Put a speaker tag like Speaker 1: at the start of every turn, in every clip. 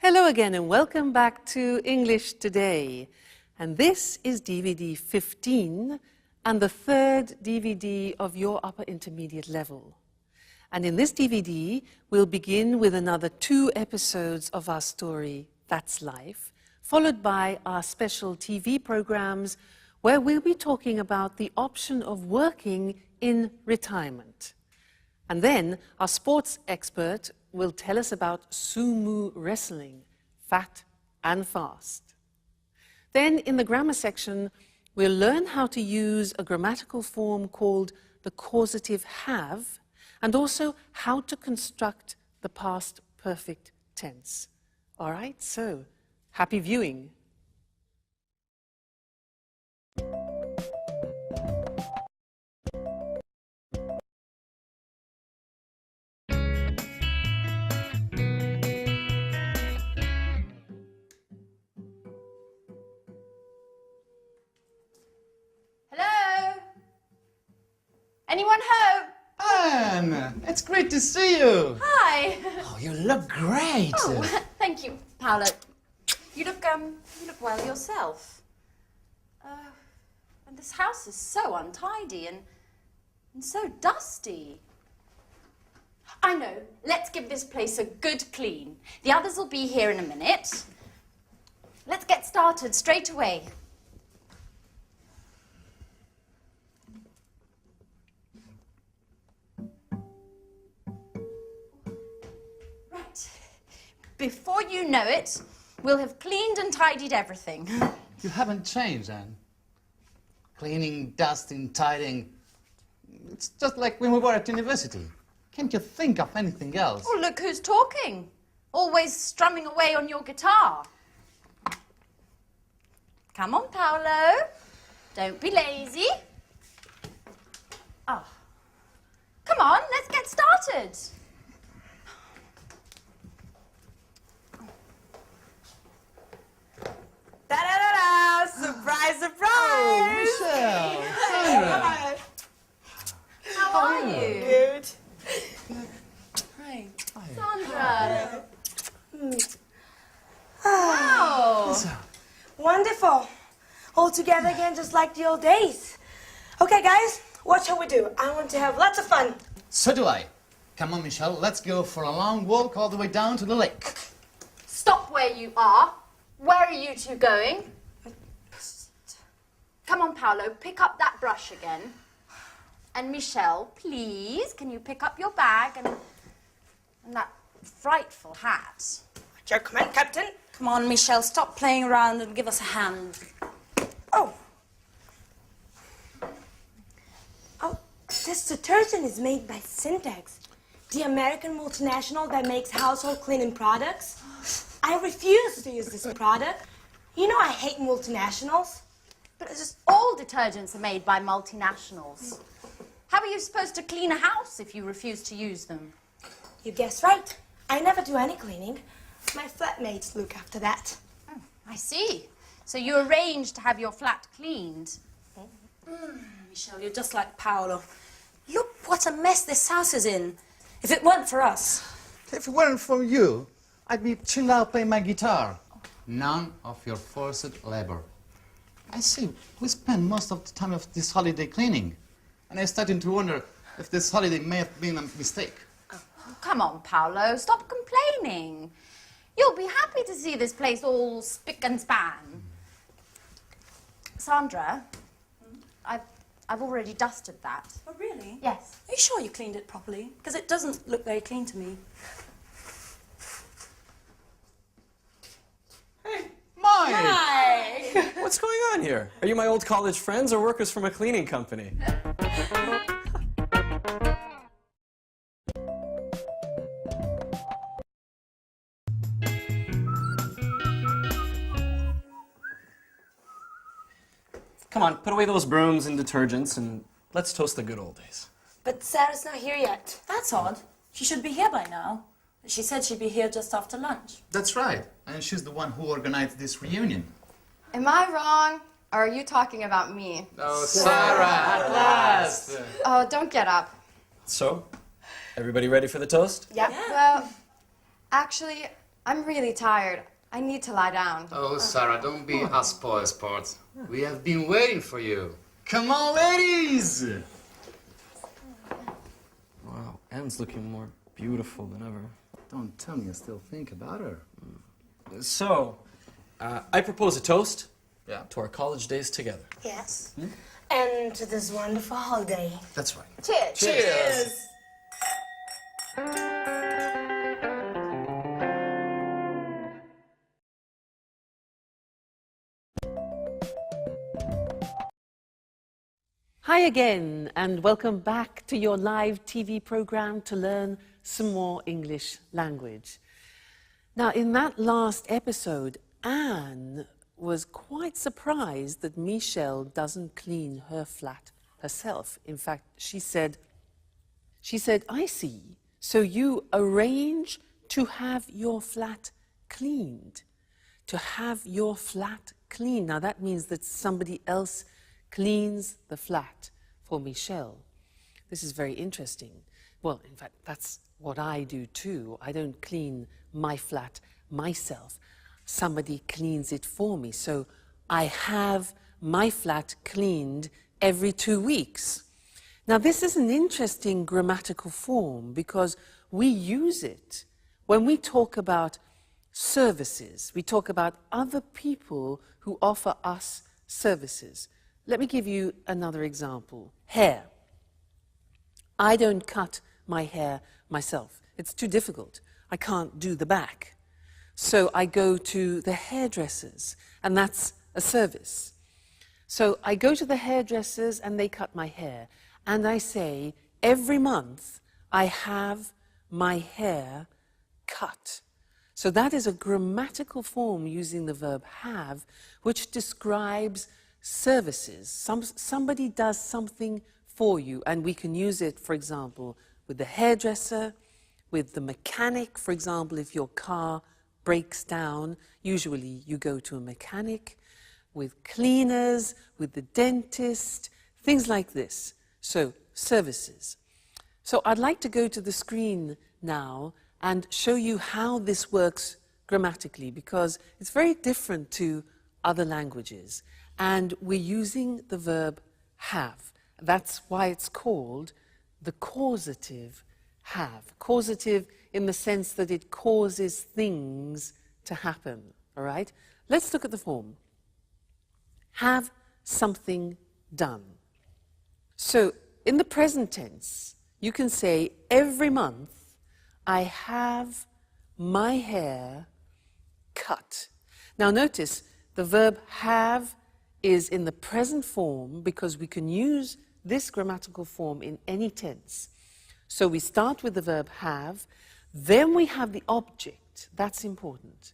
Speaker 1: Hello again and welcome back to English Today. And this is DVD 15 and the third DVD of your upper intermediate level. And in this DVD, we'll begin with another 2 episodes of our story, That's Life, followed by our special TV programs where we'll be talking about the option of working in retirement. And then our sports expert will tell us about sumo wrestling, fat and fast. Then in the grammar section, we'll learn how to use a grammatical form called the causative have, and also how to construct the past perfect tense. All right, so happy viewing.
Speaker 2: Hello? Anyone home?
Speaker 3: Anne, it's great to see you.
Speaker 2: Hi.
Speaker 3: Oh, you look great.
Speaker 2: Oh, thank you, Paolo. You look well yourself. And this house is so untidy and so dusty. I know. Let's give this place a good clean. The others will be here in a minute. Let's get started straight away. Right. Before you know it, we'll have cleaned and tidied everything.
Speaker 3: You haven't changed, Anne. Cleaning, dusting, tidying. It's just like when we were at university. Can't you think of anything else?
Speaker 2: Oh, look who's talking. Always strumming away on your guitar. Come on, Paolo. Don't be lazy. Oh. Come on, let's get started.
Speaker 4: Da-da-da-da! Surprise, surprise!
Speaker 3: Michelle, Sandra.
Speaker 2: How are you?
Speaker 4: Good. Hi.
Speaker 2: Sandra. Wow.
Speaker 4: Wonderful. All together again, just like the old days. Okay, guys, what shall we do? I want to have lots of fun.
Speaker 3: So do I. Come on, Michelle, let's go for a long walk all the way down to the lake.
Speaker 2: Stop where you are. Where are you two going? Come on, Paolo, pick up that brush again. And Michelle, please, can you pick up your bag and that frightful hat?
Speaker 4: Your command, Captain.
Speaker 5: Come on, Michelle, stop playing around and give us a hand.
Speaker 4: Oh. Oh, this detergent is made by Syntax, the American multinational that makes household cleaning products. I refuse to use this product. You know I hate multinationals.
Speaker 2: But it's just all detergents are made by multinationals. How are you supposed to clean a house if you refuse to use them?
Speaker 4: You guessed right. I never do any cleaning. My flatmates look after that.
Speaker 2: Oh, I see. So you arranged to have your flat cleaned.
Speaker 5: Michelle, you're just like Paolo. Look what a mess this house is in. If it weren't for us.
Speaker 3: If it weren't for you, I'd be chilled out playing my guitar. None of your forced labor. I see, we spend most of the time of this holiday cleaning. And I'm starting to wonder if this holiday may have been a mistake.
Speaker 2: Oh, come on, Paolo, stop complaining. You'll be happy to see this place all spick and span. Sandra, I've already dusted that.
Speaker 5: Oh, really?
Speaker 2: Yes.
Speaker 5: Are you sure you cleaned it properly? Because it doesn't look very clean to me.
Speaker 3: Mike!
Speaker 4: Hi!
Speaker 6: What's going on here? Are you my old college friends or workers from a cleaning company? Come on, put away those brooms and detergents and let's toast the good old days.
Speaker 4: But Sarah's not here yet.
Speaker 5: That's odd. She should be here by now. She said she'd be here just after lunch.
Speaker 3: That's right. And she's the one who organized this reunion.
Speaker 7: Am I wrong? Or are you talking about me?
Speaker 6: Oh, Sarah, at last!
Speaker 7: Oh, don't get up.
Speaker 6: So, everybody ready for the toast?
Speaker 4: Yeah.
Speaker 7: Well, actually, I'm really tired. I need to lie down.
Speaker 3: Oh, Sarah, don't be a spoil sport. We have been waiting for you. Come on, ladies!
Speaker 6: Wow, Anne's looking more beautiful than ever.
Speaker 3: Don't tell me you still think about her.
Speaker 6: So, I propose a toast to our college days together.
Speaker 4: Yes. And to this wonderful holiday.
Speaker 3: That's right.
Speaker 4: Cheers.
Speaker 3: Cheers.
Speaker 1: Hi again, and welcome back to your live TV program to learn some more English language. Now, in that last episode, Anne was quite surprised that Michelle doesn't clean her flat herself. In fact, she said, I see, so you arrange to have your flat cleaned. To have your flat cleaned. Now, that means that somebody else cleans the flat for Michelle. This is very interesting. Well, in fact, that's what I do too. I don't clean my flat myself. Somebody cleans it for me. So I have my flat cleaned every 2 weeks. Now, this is an interesting grammatical form because we use it when we talk about services. We talk about other people who offer us services. Let me give you another example. Hair. I don't cut my hair myself. It's too difficult. I can't do the back. So I go to the hairdressers, and that's a service. So I go to the hairdressers and they cut my hair. And I say, every month I have my hair cut. So that is a grammatical form using the verb have, which describes services. Somebody does something for you, and we can use it, for example, with the hairdresser, with the mechanic. For example, if your car breaks down, usually you go to a mechanic, with cleaners, with the dentist, things like this. So, services. So I'd like to go to the screen now and show you how this works grammatically, because it's very different to other languages. And we're using the verb have. That's why it's called the causative have. Causative in the sense that it causes things to happen, all right? Let's look at the form. Have something done. So in the present tense, you can say, every month I have my hair cut. Now notice, the verb have is in the present form because we can use this grammatical form in any tense. So we start with the verb have, then we have the object. That's important.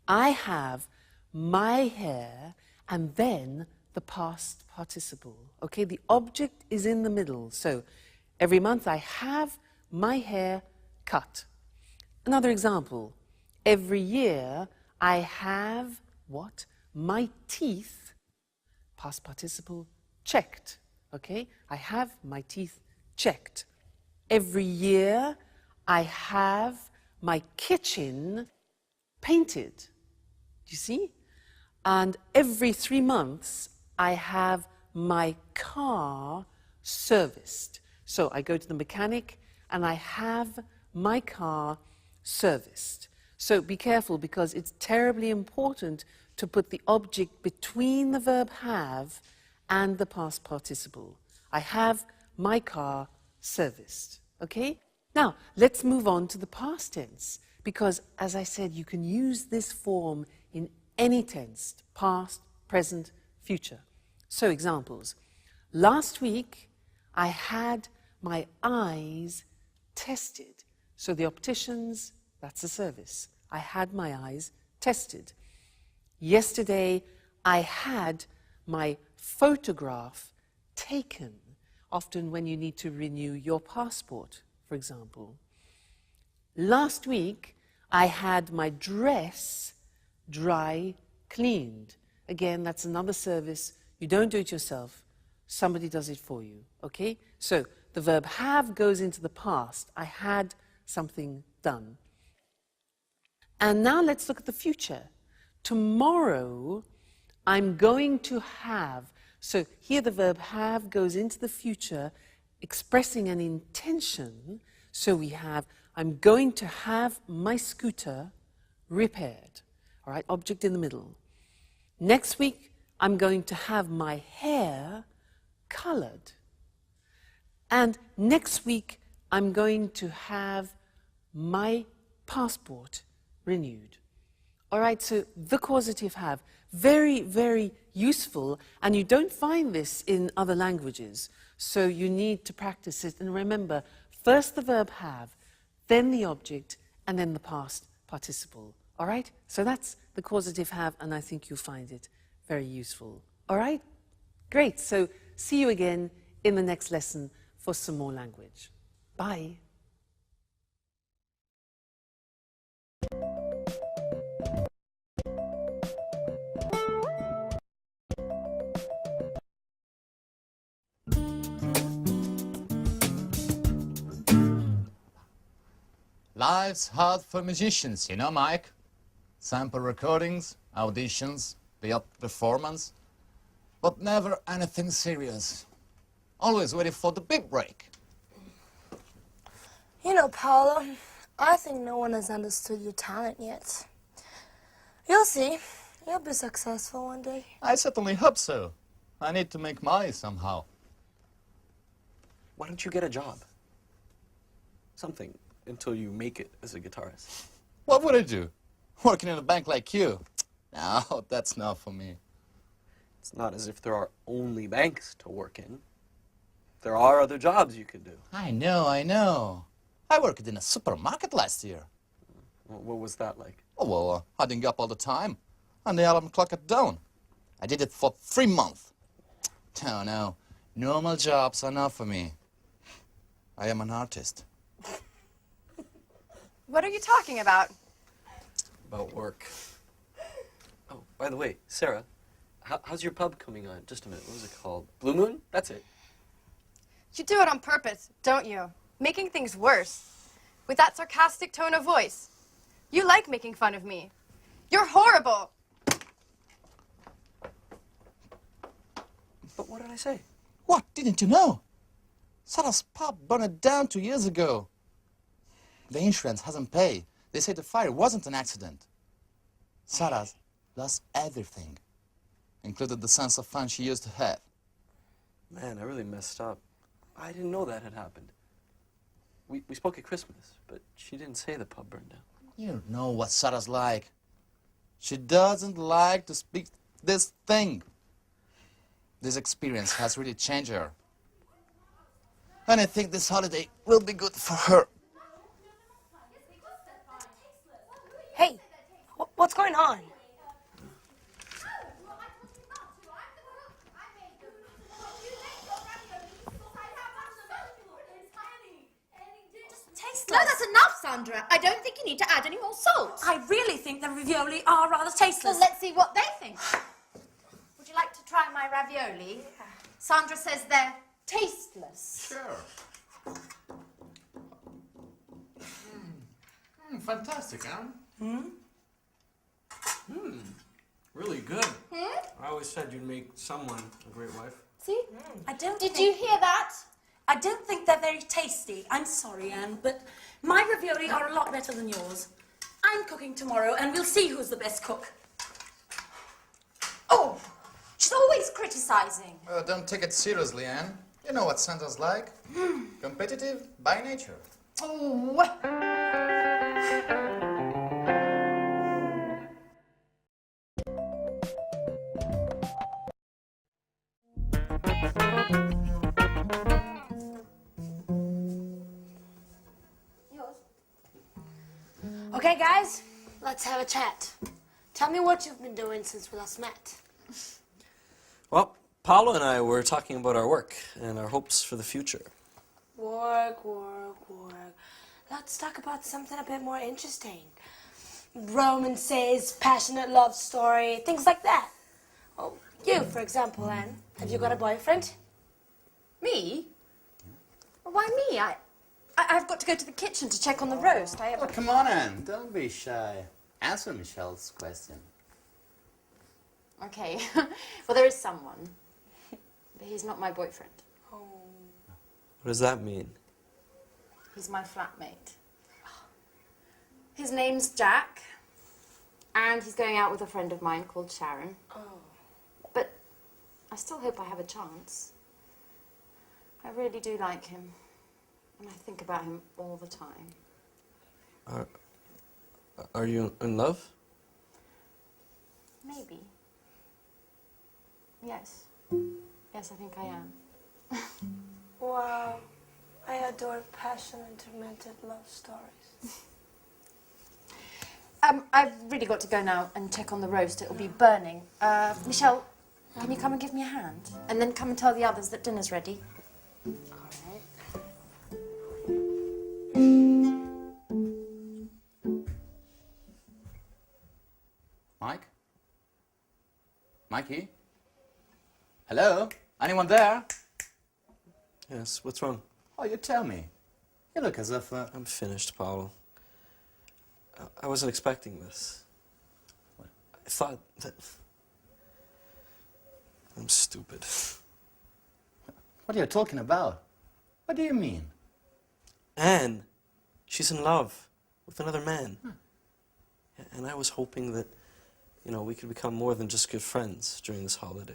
Speaker 1: I have my hair, and then the past participle. Okay, the object is in the middle. So every month I have my hair cut. Another example. Every year I have what? My teeth, past participle, checked. Okay, I have my teeth checked. Every year I have my kitchen painted. Do you see? And every 3 months I have my car serviced. So I go to the mechanic and I have my car serviced. So be careful, because it's terribly important to put the object between the verb have and the past participle. I have my car serviced. Okay? Now, let's move on to the past tense, because, as I said, you can use this form in any tense, past, present, future. So, examples. Last week, I had my eyes tested. So the opticians, that's a service. I had my eyes tested. Yesterday, I had my photograph taken. Often when you need to renew your passport, for example. Last week, I had my dress dry cleaned. Again, that's another service. You don't do it yourself. Somebody does it for you, okay? So the verb have goes into the past. I had something done. And now let's look at the future. Tomorrow, I'm going to have. So here the verb have goes into the future, expressing an intention. So we have, I'm going to have my scooter repaired. All right, object in the middle. Next week, I'm going to have my hair colored. And next week, I'm going to have my passport renewed. All right, so the causative have, very, very useful, and you don't find this in other languages, so you need to practice it. And remember, first the verb have, then the object, and then the past participle. All right, so that's the causative have, and I think you'll find it very useful. All right, great. So see you again in the next lesson for some more language. Bye.
Speaker 3: Life's hard for musicians, you know, Mike. Sample recordings, auditions, the odd performance, but never anything serious. Always waiting for the big break.
Speaker 4: You know, Paolo, I think no one has understood your talent yet. You'll see. You'll be successful one day.
Speaker 3: I certainly hope so. I need to make money somehow.
Speaker 6: Why don't you get a job? Something, until you make it as a guitarist.
Speaker 3: What would I do? Working in a bank like you? No, that's not for me.
Speaker 6: It's not as if there are only banks to work in. There are other jobs you could do.
Speaker 3: I know, I know. I worked in a supermarket last year.
Speaker 6: What was that like?
Speaker 3: Oh, well, I didn't get up all the time. And the alarm clock at dawn. I did it for 3 months. Oh, no. Normal jobs are not for me. I am an artist.
Speaker 7: What are you talking about?
Speaker 6: About work. Oh, by the way, Sarah, how's your pub coming on? Just a minute, what was it called? Blue Moon? That's it.
Speaker 7: You do it on purpose, don't you? Making things worse. With that sarcastic tone of voice. You like making fun of me. You're horrible.
Speaker 6: But what did I say?
Speaker 3: What? Didn't you know? Sarah's pub burned down 2 years ago. The insurance hasn't paid. They say the fire wasn't an accident. Sarah's lost everything, including the sense of fun she used to have.
Speaker 6: Man, I really messed up. I didn't know that had happened. We spoke at Christmas, but she didn't say the pub burned down.
Speaker 3: You don't know what Sarah's like. She doesn't like to speak this thing. This experience has really changed her. And I think this holiday will be good for her.
Speaker 4: Hey, what's going on?
Speaker 2: No, that's enough, Sandra. I don't think you need to add any more salt.
Speaker 5: I really think the ravioli are rather tasteless.
Speaker 2: Well, let's see what they think. Would you like to try my ravioli? Sandra says they're tasteless.
Speaker 3: Sure. Fantastic, huh?
Speaker 6: Really good. I always said you'd make someone a great wife.
Speaker 2: See?
Speaker 5: Did
Speaker 2: Did you hear that?
Speaker 5: I don't think they're very tasty. I'm sorry, Anne, but my ravioli are a lot better than yours. I'm cooking tomorrow, and we'll see who's the best cook.
Speaker 2: Oh, she's always criticizing.
Speaker 3: Don't take it seriously, Anne. You know what Santa's like. Competitive by nature.
Speaker 2: Oh.
Speaker 4: Okay, guys, let's have a chat. Tell me what you've been doing since we last met.
Speaker 6: Well, Paolo and I were talking about our work and our hopes for the future.
Speaker 4: Work. Let's talk about something a bit more interesting. Romances, passionate love story, things like that. Oh, you, for example, Anne. Have you got a boyfriend?
Speaker 2: Me? Why me? I've got to go to the kitchen to check on the roast.
Speaker 3: Oh, come on, Anne. Don't be shy. answer Michelle's question.
Speaker 2: Okay. Well, there is someone. But he's not my boyfriend.
Speaker 6: What does that mean?
Speaker 2: He's my flatmate. His name's Jack. And he's going out with a friend of mine called Sharon. But I still hope I have a chance. I really do like him. And I think about him all the time.
Speaker 6: Are you in love?
Speaker 2: Maybe. Yes. Yes, I think I am.
Speaker 4: Wow. I adore passion and tormented love stories.
Speaker 2: I've really got to go now and check on the roast. It'll be burning. Michelle, can you come and give me a hand? And then come and tell the others that dinner's ready.
Speaker 3: Mike? Mikey? Hello? Anyone there?
Speaker 6: Yes, what's wrong?
Speaker 3: Oh, you tell me. You look as if...
Speaker 6: I'm finished, Paolo. I wasn't expecting this. I thought that... I'm stupid.
Speaker 3: What are you talking about? What do you mean?
Speaker 6: Anne, she's in love with another man. And I was hoping that, you know, we could become more than just good friends during this holiday.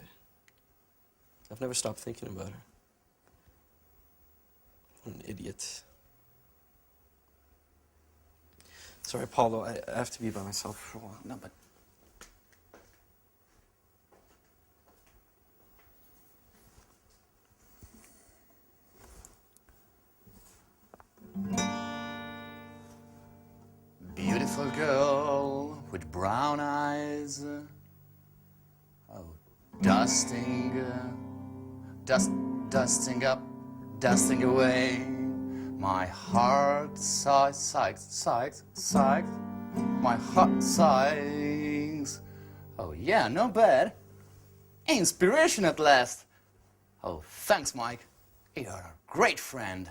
Speaker 6: I've never stopped thinking about her. What an idiot. Sorry, Paulo, I have to be by myself for a while.
Speaker 3: No, but... Beautiful girl with brown eyes. Oh, dusting up, dusting away. My heart sighs. My heart sighs. Oh yeah, not bad. Inspiration at last. Oh, thanks, Mike. You're a great friend.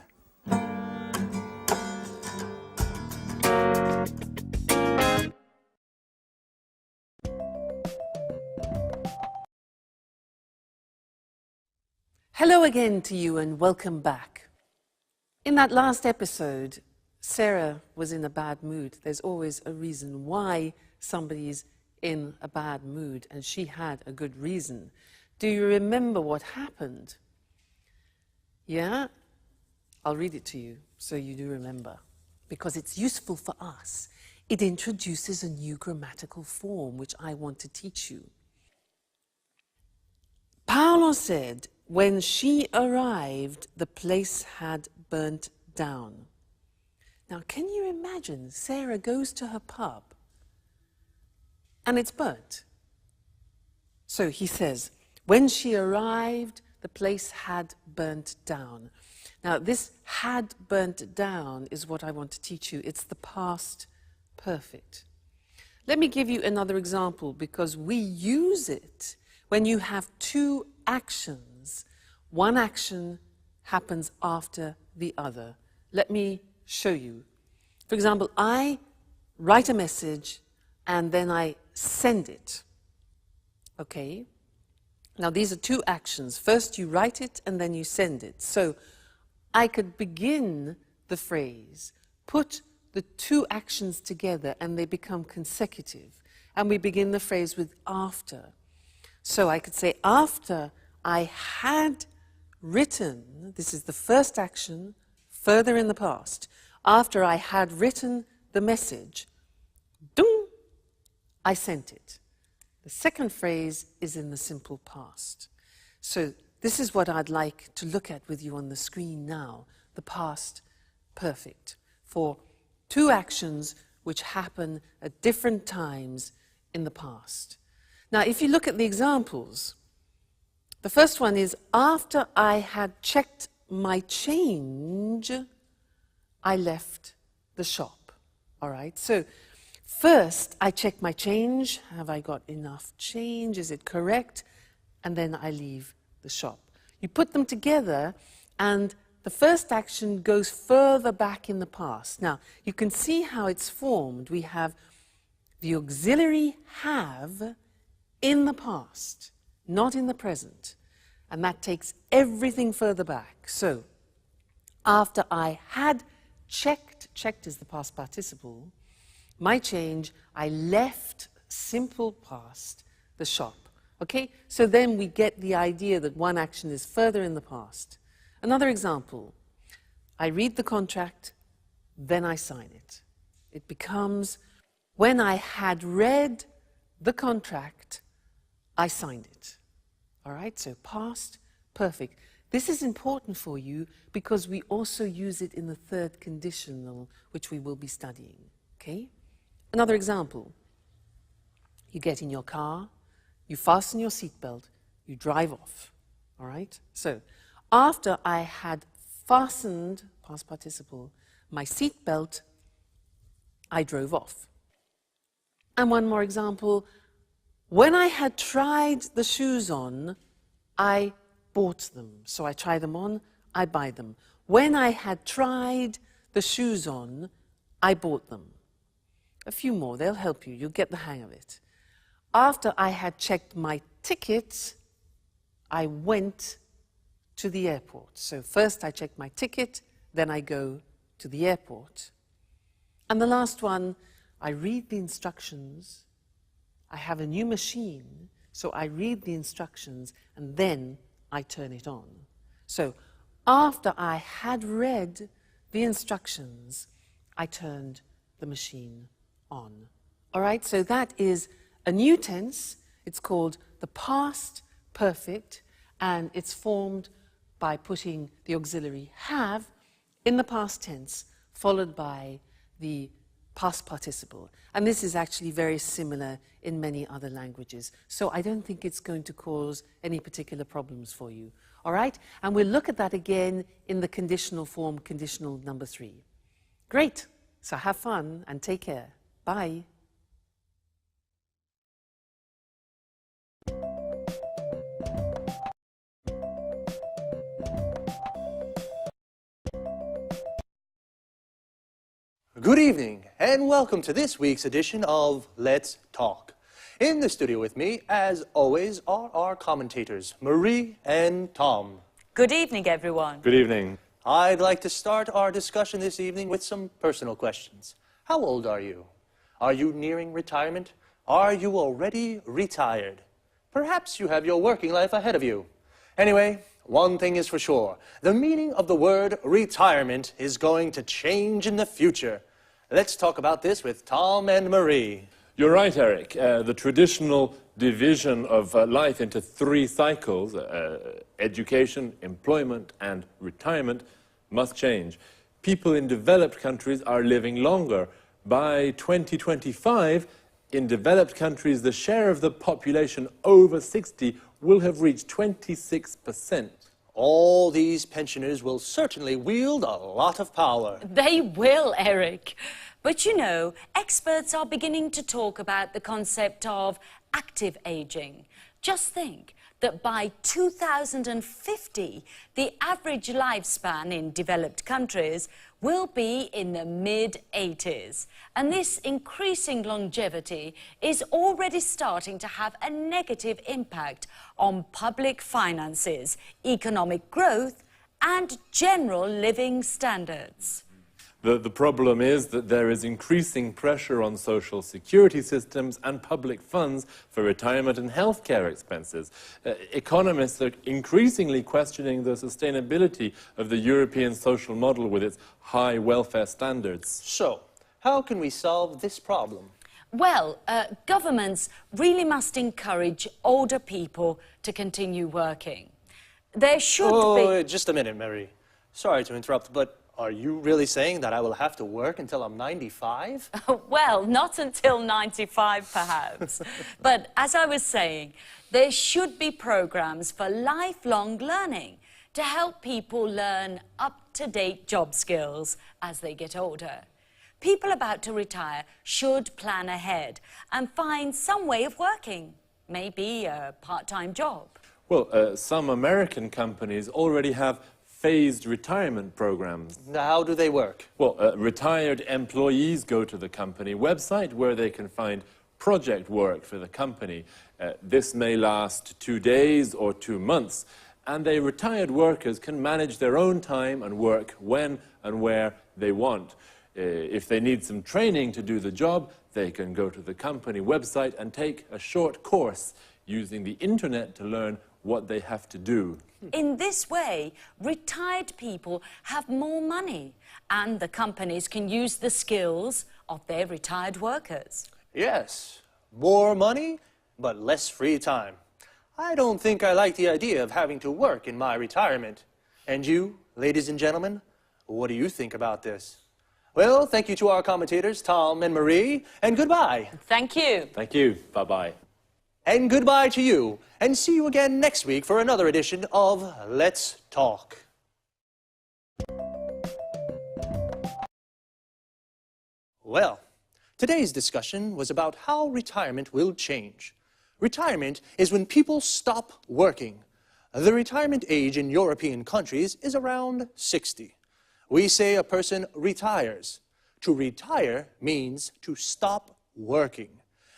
Speaker 1: Hello again to you and welcome back. In that last episode, Sarah was in a bad mood. There's always a reason why somebody's in a bad mood, and she had a good reason. Do you remember what happened? Yeah? I'll read it to you so you do remember, because it's useful for us. It introduces a new grammatical form which I want to teach you. Paolo said, when she arrived, the place had burnt down. Now, can you imagine Sarah goes to her pub and it's burnt? So he says, when she arrived, the place had burnt down. Now, this had burnt down is what I want to teach you. It's the past perfect. Let me give you another example because we use it when you have two actions. One action happens after the other. Let me show you. For example, I write a message and then I send it. Okay? Now these are two actions. First you write it and then you send it. So I could begin the phrase, put the two actions together and they become consecutive. And we begin the phrase with after. So I could say, after I had written, this is the first action, further in the past. After I had written the message, dung, I sent it. The second phrase is in the simple past. So this is what I'd like to look at with you on the screen now, the past perfect, for two actions which happen at different times in the past. Now, if you look at the examples, the first one is, after I had checked my change, I left the shop. All right, so first I check my change. Have I got enough change? Is it correct? And then I leave the shop. You put them together and the first action goes further back in the past. Now, you can see how it's formed. We have the auxiliary have in the past, not in the present. And that takes everything further back. So, after I had checked is the past participle, my change, I left, simple past, the shop. Okay? So then we get the idea that one action is further in the past. Another example, I read the contract, then I sign it. It becomes, when I had read the contract, I signed it. All right? So past, perfect. This is important for you because we also use it in the third conditional, which we will be studying. Okay? Another example. You get in your car, you fasten your seatbelt, you drive off. All right? So, after I had fastened, past participle, my seatbelt, I drove off. And one more example. When I had tried the shoes on, I bought them. So I try them on, I buy them. When I had tried the shoes on, I bought them. A few more, they'll help you. You'll get the hang of it. After I had checked my ticket, I went to the airport. So first I check my ticket, then I go to the airport. And the last one, I read the instructions. I have a new machine, so I read the instructions, and then I turn it on. So after I had read the instructions, I turned the machine on. All right, so that is a new tense. It's called the past perfect, and it's formed by putting the auxiliary have in the past tense, followed by the past participle. And this is actually very similar in many other languages. So I don't think it's going to cause any particular problems for you. All right? And we'll look at that again in the conditional form, conditional number 3. Great. So have fun and take care. Bye.
Speaker 8: Good evening, and welcome to this week's edition of Let's Talk. In the studio with me, as always, are our commentators, Marie and Tom.
Speaker 9: Good evening, everyone.
Speaker 10: Good evening.
Speaker 8: I'd like to start our discussion this evening with some personal questions. How old are you? Are you nearing retirement? Are you already retired? Perhaps you have your working life ahead of you. Anyway, one thing is for sure. The meaning of the word retirement is going to change in the future. Let's talk about this with Tom and Marie.
Speaker 10: You're right, Eric. The traditional division of life into 3 cycles, education, employment, and retirement, must change. People in developed countries are living longer. By 2025, in developed countries, the share of the population over 60 will have reached 26%.
Speaker 8: All these pensioners will certainly wield a lot of power.
Speaker 9: They will, Eric. But you know, experts are beginning to talk about the concept of active aging. Just think that by 2050, the average lifespan in developed countries will be in the mid-80s. And this increasing longevity is already starting to have a negative impact on public finances, economic growth, and general living standards.
Speaker 10: The problem is that there is increasing pressure on social security systems and public funds for retirement and healthcare expenses. Economists are increasingly questioning the sustainability of the European social model with its high welfare standards.
Speaker 8: So, how can we solve this problem?
Speaker 9: Well, governments really must encourage older people to continue working. There should be...
Speaker 8: Just a minute, Mary. Sorry to interrupt, but are you really saying that I will have to work until I'm 95?
Speaker 9: Well, not until 95, perhaps. But as I was saying, there should be programs for lifelong learning to help people learn up-to-date job skills as they get older. People about to retire should plan ahead and find some way of working, maybe a part-time job.
Speaker 10: Well, some American companies already have phased retirement programs.
Speaker 8: How do they work?
Speaker 10: Well, retired employees go to the company website where they can find project work for the company. This may last 2 days or 2 months, and the retired workers can manage their own time and work when and where they want. If they need some training to do the job, they can go to the company website and take a short course using the internet to learn what they have to do.
Speaker 9: In this way, retired people have more money, and the companies can use the skills of their retired workers.
Speaker 8: Yes, more money, but less free time. I don't think I like the idea of having to work in my retirement. And you, ladies and gentlemen, what do you think about this? Well, thank you to our commentators, Tom and Marie, and goodbye.
Speaker 9: Thank you.
Speaker 10: Thank you. Bye-bye.
Speaker 8: And goodbye to you, and see you again next week for another edition of Let's Talk. Well, today's discussion was about how retirement will change. Retirement is when people stop working. The retirement age in European countries is around 60. We say a person retires. To retire means to stop working.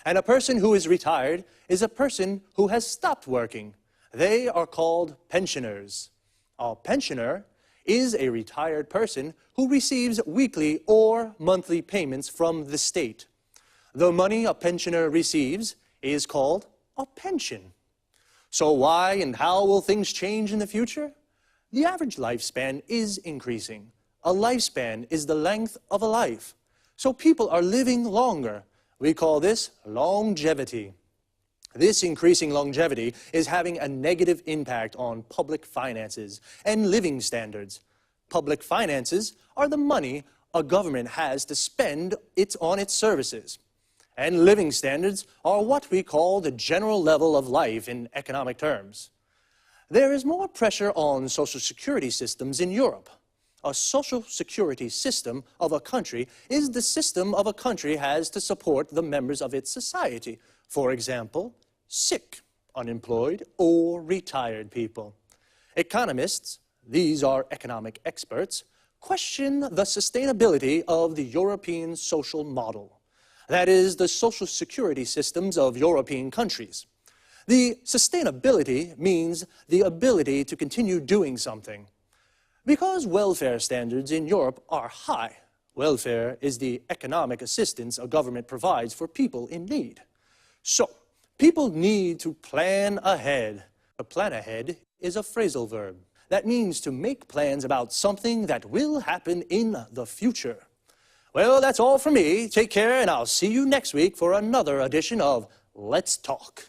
Speaker 8: And a person who is retired is a person who has stopped working. They are called pensioners. A pensioner is a retired person who receives weekly or monthly payments from the state. The money a pensioner receives is called a pension. So why and how will things change in the future? The average lifespan is increasing. A lifespan is the length of a life. So people are living longer. We call this longevity. This increasing longevity is having a negative impact on public finances and living standards. Public finances are the money a government has to spend on its services. And living standards are what we call the general level of life in economic terms. There is more pressure on social security systems in Europe. A social security system of a country is the system of a country has to support the members of its society. For example, sick, unemployed, or retired people. Economists, these are economic experts, question the sustainability of the European social model. That is, the social security systems of European countries. The sustainability means the ability to continue doing something. Because welfare standards in Europe are high, welfare is the economic assistance a government provides for people in need. So, people need to plan ahead. To plan ahead is a phrasal verb. That means to make plans about something that will happen in the future. Well, that's all from me. Take care, and I'll see you next week for another edition of Let's Talk.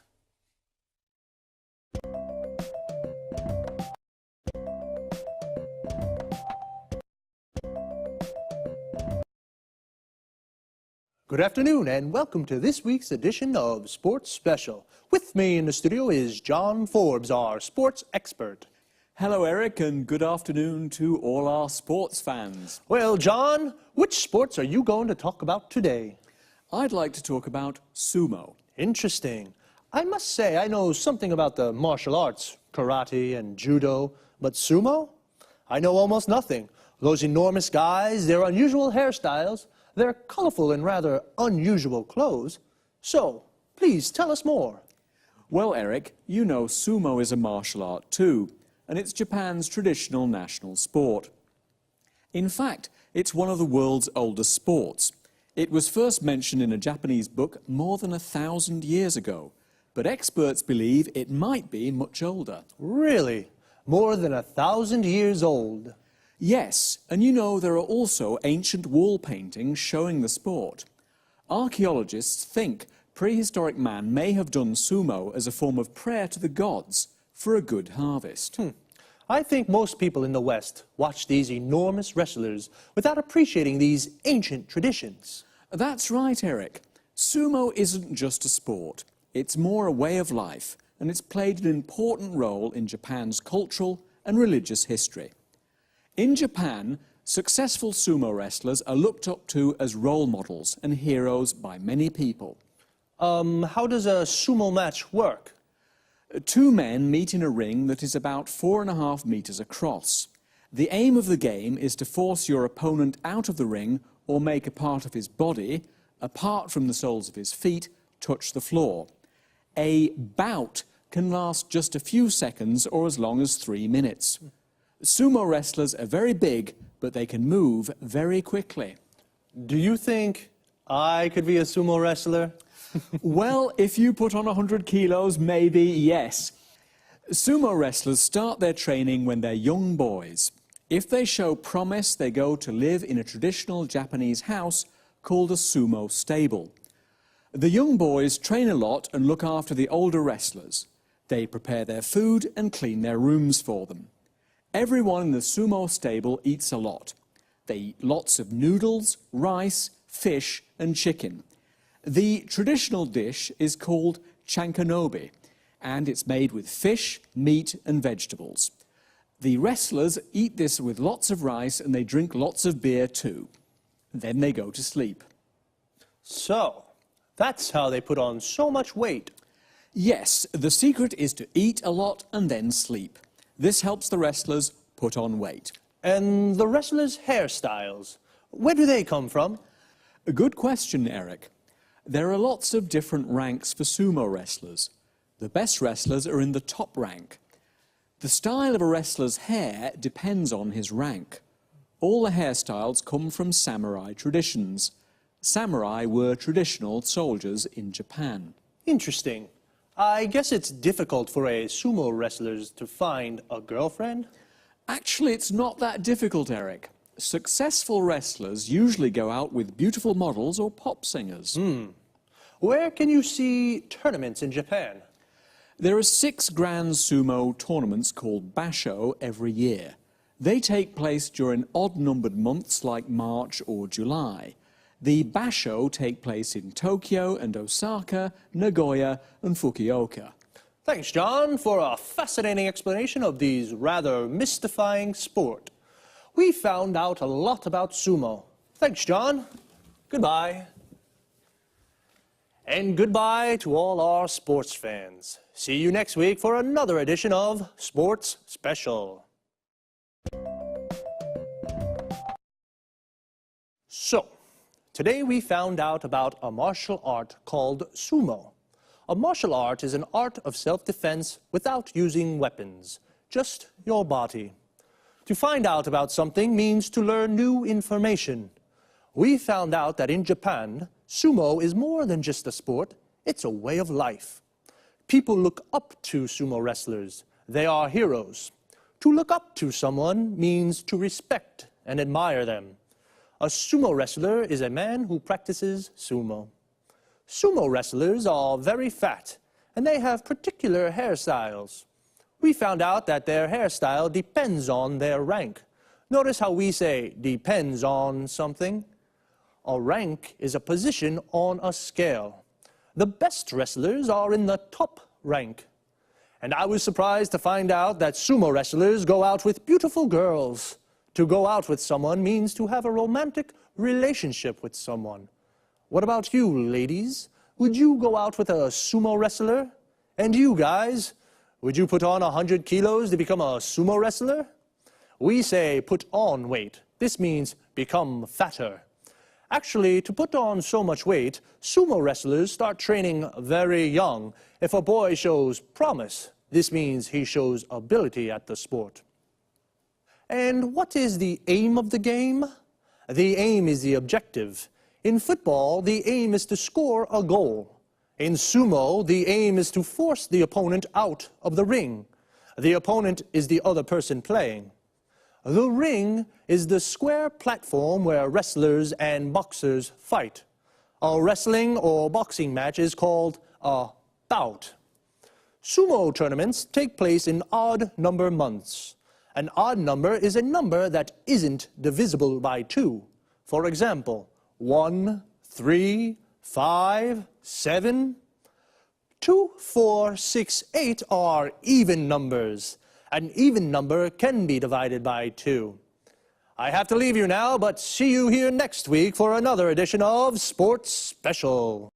Speaker 8: Good afternoon, and welcome to this week's edition of Sports Special. With me in the studio is John Forbes, our sports expert.
Speaker 11: Hello, Eric, and good afternoon to all our sports fans.
Speaker 8: Well, John, which sports are you going to talk about today?
Speaker 11: I'd like to talk about sumo.
Speaker 8: Interesting. I must say I know something about the martial arts, karate and judo, but sumo? I know almost nothing. Those enormous guys, their unusual hairstyles, their colorful and rather unusual clothes. So, please tell us more.
Speaker 11: Well, Eric, you know sumo is a martial art too, and it's Japan's traditional national sport. In fact, it's one of the world's oldest sports. It was first mentioned in a Japanese book more than 1,000 years ago, but experts believe it might be much older.
Speaker 8: Really? More than 1,000 years old?
Speaker 11: Yes, and you know there are also ancient wall paintings showing the sport. Archaeologists think prehistoric man may have done sumo as a form of prayer to the gods for a good harvest.
Speaker 8: I think most people in the West watch these enormous wrestlers without appreciating these ancient traditions.
Speaker 11: That's right, Eric. Sumo isn't just a sport. It's more a way of life, and it's played an important role in Japan's cultural and religious history. In Japan, successful sumo wrestlers are looked up to as role models and heroes by many people.
Speaker 8: How does a sumo match work?
Speaker 11: Two men meet in a ring that is about 4.5 meters across. The aim of the game is to force your opponent out of the ring or make a part of his body, apart from the soles of his feet, touch the floor. A bout can last just a few seconds or as long as 3 minutes. Sumo wrestlers are very big, but they can move very quickly.
Speaker 8: Do you think I could be a sumo wrestler?
Speaker 11: Well, if you put on 100 kilos, maybe yes. Sumo wrestlers start their training when they're young boys. If they show promise, they go to live in a traditional Japanese house called a sumo stable. The young boys train a lot and look after the older wrestlers. They prepare their food and clean their rooms for them. Everyone in the sumo stable eats a lot. They eat lots of noodles, rice, fish and chicken. The traditional dish is called chankanobe, and it's made with fish, meat and vegetables. The wrestlers eat this with lots of rice and they drink lots of beer too. Then they go to sleep.
Speaker 8: So, that's how they put on so much weight.
Speaker 11: Yes, the secret is to eat a lot and then sleep. This helps the wrestlers put on weight.
Speaker 8: And the wrestlers' hairstyles, where do they come from?
Speaker 11: A good question, Eric. There are lots of different ranks for sumo wrestlers. The best wrestlers are in the top rank. The style of a wrestler's hair depends on his rank. All the hairstyles come from samurai traditions. Samurai were traditional soldiers in Japan.
Speaker 8: Interesting. I guess it's difficult for a sumo wrestler to find a girlfriend?
Speaker 11: Actually, it's not that difficult, Eric. Successful wrestlers usually go out with beautiful models or pop singers.
Speaker 8: Where can you see tournaments in Japan?
Speaker 11: There are 6 grand sumo tournaments called basho every year. They take place during odd-numbered months like March or July. The basho take place in Tokyo and Osaka, Nagoya and Fukuoka.
Speaker 8: Thanks, John, for a fascinating explanation of these rather mystifying sport. We found out a lot about sumo. Thanks, John. Goodbye. And goodbye to all our sports fans. See you next week for another edition of Sports Special. So, today we found out about a martial art called sumo. A martial art is an art of self-defense without using weapons, just your body. To find out about something means to learn new information. We found out that in Japan, sumo is more than just a sport, it's a way of life. People look up to sumo wrestlers. They are heroes. To look up to someone means to respect and admire them. A sumo wrestler is a man who practices sumo. Sumo wrestlers are very fat, and they have particular hairstyles. We found out that their hairstyle depends on their rank. Notice how we say depends on something. A rank is a position on a scale. The best wrestlers are in the top rank. And I was surprised to find out that sumo wrestlers go out with beautiful girls. To go out with someone means to have a romantic relationship with someone. What about you, ladies? Would you go out with a sumo wrestler? And you guys? Would you put on 100 kilos to become a sumo wrestler? We say put on weight. This means become fatter. Actually, to put on so much weight, sumo wrestlers start training very young. If a boy shows promise, this means he shows ability at the sport. And what is the aim of the game? The aim is the objective. In football, the aim is to score a goal. In sumo, the aim is to force the opponent out of the ring. The opponent is the other person playing. The ring is the square platform where wrestlers and boxers fight. A wrestling or boxing match is called a bout. Sumo tournaments take place in odd number months. An odd number is a number that isn't divisible by 2. For example, 1, 3, 5, 7. 2, 4, 6, 8 are even numbers. An even number can be divided by 2. I have to leave you now, but see you here next week for another edition of Sports Special.